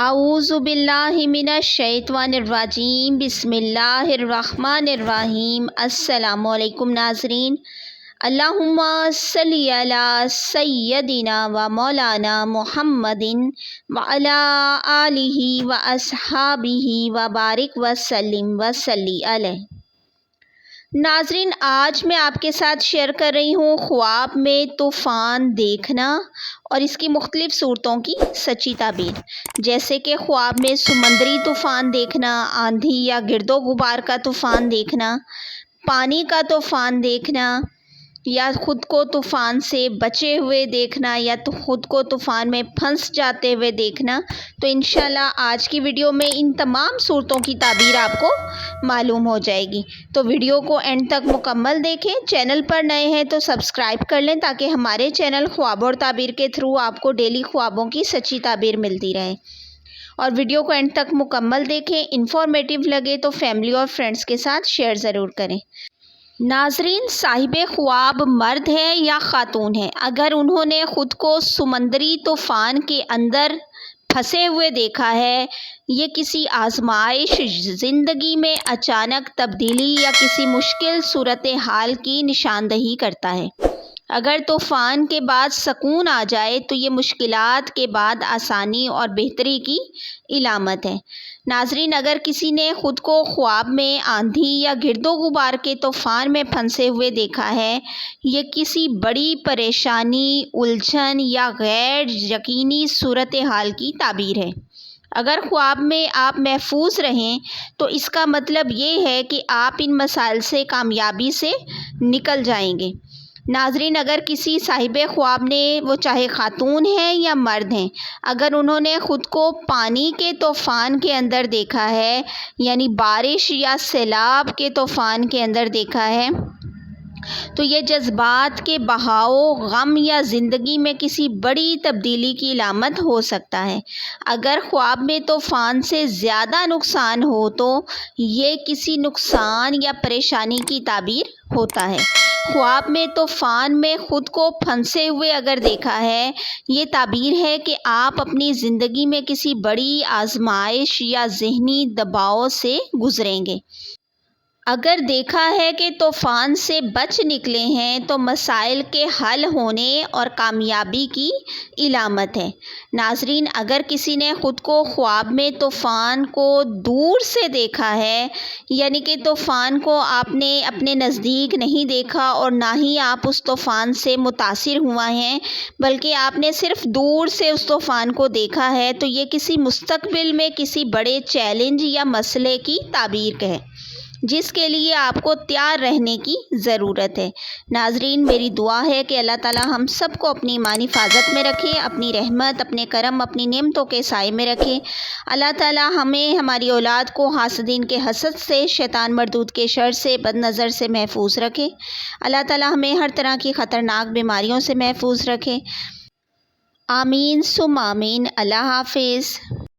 اعوذ باللہ من الشیطان الرجیم بسم اللہ الرحمن الرحیم۔ السلام علیکم ناظرین، اللہم صلی علی سیدنا و مولانا محمد وعلی آلہ و اصحابہ و بارک وسلم وصلی علیہ۔ ناظرین، آج میں آپ کے ساتھ شیئر کر رہی ہوں خواب میں طوفان دیکھنا اور اس کی مختلف صورتوں کی سچی تعبیر، جیسے کہ خواب میں سمندری طوفان دیکھنا، آندھی یا گرد و غبار کا طوفان دیکھنا، پانی کا طوفان دیکھنا، یا خود کو طوفان سے بچے ہوئے دیکھنا، یا تو خود کو طوفان میں پھنس جاتے ہوئے دیکھنا۔ تو انشاءاللہ آج کی ویڈیو میں ان تمام صورتوں کی تعبیر آپ کو معلوم ہو جائے گی، تو ویڈیو کو اینڈ تک مکمل دیکھیں۔ چینل پر نئے ہیں تو سبسکرائب کر لیں تاکہ ہمارے چینل خواب اور تعبیر کے تھرو آپ کو ڈیلی خوابوں کی سچی تعبیر ملتی رہے، اور ویڈیو کو اینڈ تک مکمل دیکھیں۔ انفارمیٹیو لگے تو فیملی اور فرینڈس کے ساتھ شیئر ضرور کریں۔ ناظرین، صاحب خواب مرد ہے یا خاتون ہے، اگر انہوں نے خود کو سمندری طوفان کے اندر پھنسے ہوئے دیکھا ہے، یہ کسی آزمائش، زندگی میں اچانک تبدیلی یا کسی مشکل صورتحال کی نشاندہی کرتا ہے۔ اگر طوفان کے بعد سکون آ جائے تو یہ مشکلات کے بعد آسانی اور بہتری کی علامت ہے۔ ناظرین، اگر کسی نے خود کو خواب میں آندھی یا گرد و غبار کے طوفان میں پھنسے ہوئے دیکھا ہے، یہ کسی بڑی پریشانی، الجھن یا غیر یقینی صورتحال کی تعبیر ہے۔ اگر خواب میں آپ محفوظ رہیں تو اس کا مطلب یہ ہے کہ آپ ان مسائل سے کامیابی سے نکل جائیں گے۔ ناظرین، اگر کسی صاحب خواب نے، وہ چاہے خاتون ہیں یا مرد ہیں، اگر انہوں نے خود کو پانی کے طوفان کے اندر دیکھا ہے، یعنی بارش یا سیلاب کے طوفان کے اندر دیکھا ہے، تو یہ جذبات کے بہاؤ، غم یا زندگی میں کسی بڑی تبدیلی کی علامت ہو سکتا ہے۔ اگر خواب میں طوفان سے زیادہ نقصان ہو تو یہ کسی نقصان یا پریشانی کی تعبیر ہوتا ہے۔ خواب میں طوفان میں خود کو پھنسے ہوئے اگر دیکھا ہے، یہ تعبیر ہے کہ آپ اپنی زندگی میں کسی بڑی آزمائش یا ذہنی دباؤ سے گزریں گے۔ اگر دیکھا ہے کہ طوفان سے بچ نکلے ہیں تو مسائل کے حل ہونے اور کامیابی کی علامت ہے۔ ناظرین، اگر کسی نے خود کو خواب میں طوفان کو دور سے دیکھا ہے، یعنی کہ طوفان کو آپ نے اپنے نزدیک نہیں دیکھا اور نہ ہی آپ اس طوفان سے متاثر ہوا ہیں، بلکہ آپ نے صرف دور سے اس طوفان کو دیکھا ہے، تو یہ کسی مستقبل میں کسی بڑے چیلنج یا مسئلے کی تعبیر ہے، جس کے لیے آپ کو تیار رہنے کی ضرورت ہے۔ ناظرین، میری دعا ہے کہ اللہ تعالی ہم سب کو اپنی ایمانی حفاظت میں رکھے، اپنی رحمت، اپنے کرم، اپنی نعمتوں کے سائے میں رکھے۔ اللہ تعالی ہمیں، ہماری اولاد کو حاسدین کے حسد سے، شیطان مردود کے شر سے، بد نظر سے محفوظ رکھے۔ اللہ تعالی ہمیں ہر طرح کی خطرناک بیماریوں سے محفوظ رکھے۔ آمین ثم آمین۔ اللہ حافظ۔